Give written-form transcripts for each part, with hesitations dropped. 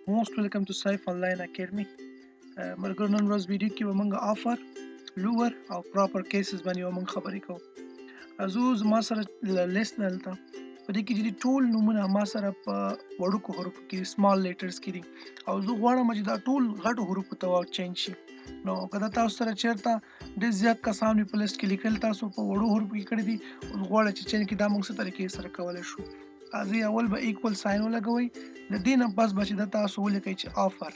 Most welcome to Saif Online Academy. ملګرو نن ورځ ویډیو کې به موږ آفر لور او پراپر کیسز باندې یو موږ خبرې کوو. زما سره لیست دلته په دې کې چې ټول نومونه ما سره په وړوکو حروفو کې سمال لیټرز کې دي او زه غواړم چې دا ټول غټو حروفو ته چینج شي. نو که دا تاسو سره چېرته ډېر زیات کسان په لیست کې لیکل تاسو په وړو حروفو کې کړي دي غواړئ چې چینج کړي دا موږ څه طریقې سره کولی شو. اول به ایکول ساین ولګوئ د دې نه پس به چې دا تاسو ولیکئ چې آفر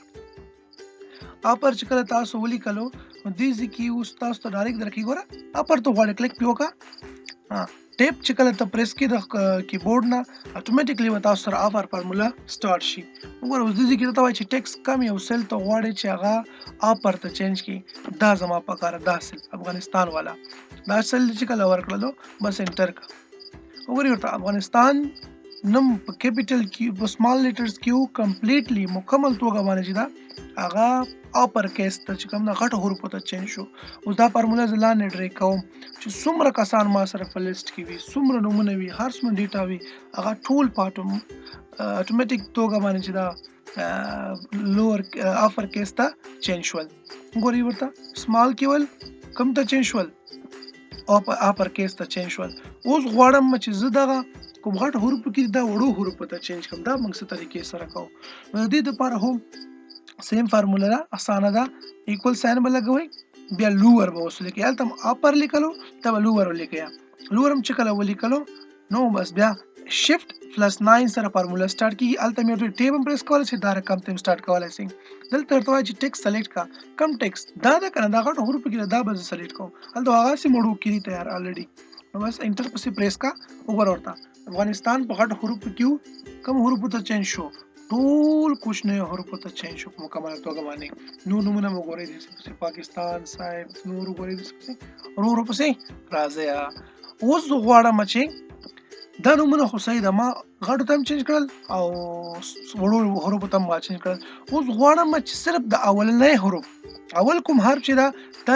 چې کله تاسو ولیکلو نو دې ځای کې اوس تاسو ته ډایرکټ درکې ګوره اپر ته غواړئ کلیک پې وکړه ټیپ چې کله ته پریس کړې د کیبورډ نه اتوماتیکلی به تاسو سره آفر فارموله سټارټ شي. وګوره اوس دې ځای کې درته وایي چې ټیکس کم یو سیل ته غواړئ چې هغه آفر ته چینج کړي دا زما پکاره دا سیل افغانستان والا دا سیل چې کله ورکړلو بس انټر کړه. وګورئ ورته افغانستان نم په کیپیټل کې په سمال لیټرز کې کمپلیټلی مکمل توګه باندې چې دا هغه اپر کیس ته چې کوم د غټو حروفو ته چینج شو. اوس دا فارموله زه لاندې ډرې کوم چې څومره کسان ما سره په لیست کې وي څومره نومونه وي هر څومره ډیټا وي هغه ټول په اتوماتیک توګه باندې چې دا لوور اپر کیس ته چینج شول. ګورئ ورته سمال کې ول کوم ته چینج شول اپر کیس ته چینج شول. اوس غواړم چې زه دغه کوم غټ حروفو کې دا وړو حروفو ته چینج کوم دا موږ څه طریقې سره کوو. نو د دې دپاره هم سیم فارموله ده اسانه ده ایکول ساین به لګوئ بیا لوور به اوس لیکئ هلته اپر لیکلو ته به لوور ولیکئ لوور هم چې کله ولیکلو نو بس بیا شفت پلس 9 سره فارموله سٹارټ کیږي هلته مې ورته ټیب هم پریس کولی شئ دا رقم ته هم سٹارټ کولی شئ. دلته ورته وایي چې ټیکس سلیکټ کا کم ټیکس دا ده که نه دا غټو حروفو کې دا به زه سلیکټ کوم هلته هغسې مړو کې دي تیار الریډي نو بس انټر پسې پریس کا. وګوره ورته افغانستان په غټو حروفو کې کم حروفو ته چینج شو ټول کوچنیو حروفو ته چینج شو په مکمله توګه باندې. نور نومونه مو ګورئ داسې پاکستان صاحب نور وګورئ داسې ورو ورو پسې راځئ. اوس زه غواړم چې دا نومونه خو صحیح ده ما غټو ته هم چینج کړل او وړو حروفو ته هم ما چینج کړل. اوس غواړم چې صرف د اولنی حروف اول کوم حرف چې دا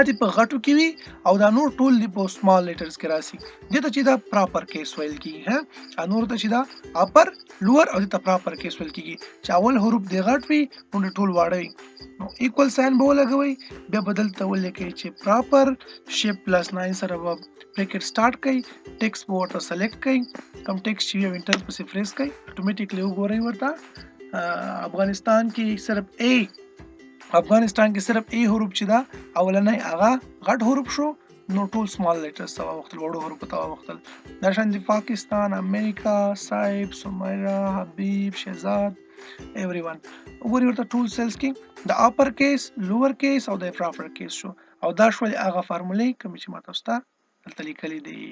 دې په غټو کې وي او دا نور ټول دې په سمال لیټرز کې راسي دې ته چې دا پراپر کیس ویل کېږي نور ته چې دا اپر لوور او دې ته پراپر کیس ویل کېږي چې اول حروف دې غټ وي نو ټول واړه وي. نو ایکول ساین به ولګوئ بیا به دلته ولیکئ چې پراپر شیپ پلس 9 سره به بریکټ سټارټ کړئ ټیکس به ورته سلیکټ کړئ کم ټیکس چې وي انټر پسې پریس کړئ اټومیټیکلی وګورئ ورته افغانستان کې صرف حروف چې دا اولنی هغه غټ حروف شو نو ټول سمال لیټرز ته واوښتل وړو حروفو ته واوښتل. دا شان دي پاکستان امریکا صاحب سمیرا حبیب شهزاد ایوری ون وګورئ ورته ټول سیلز کې د اپر کیس لوور کیس او د پراپر کیس شو او دا شول هغه فارمولې کومې چې ما تاسو ته دلته لیکلي دي.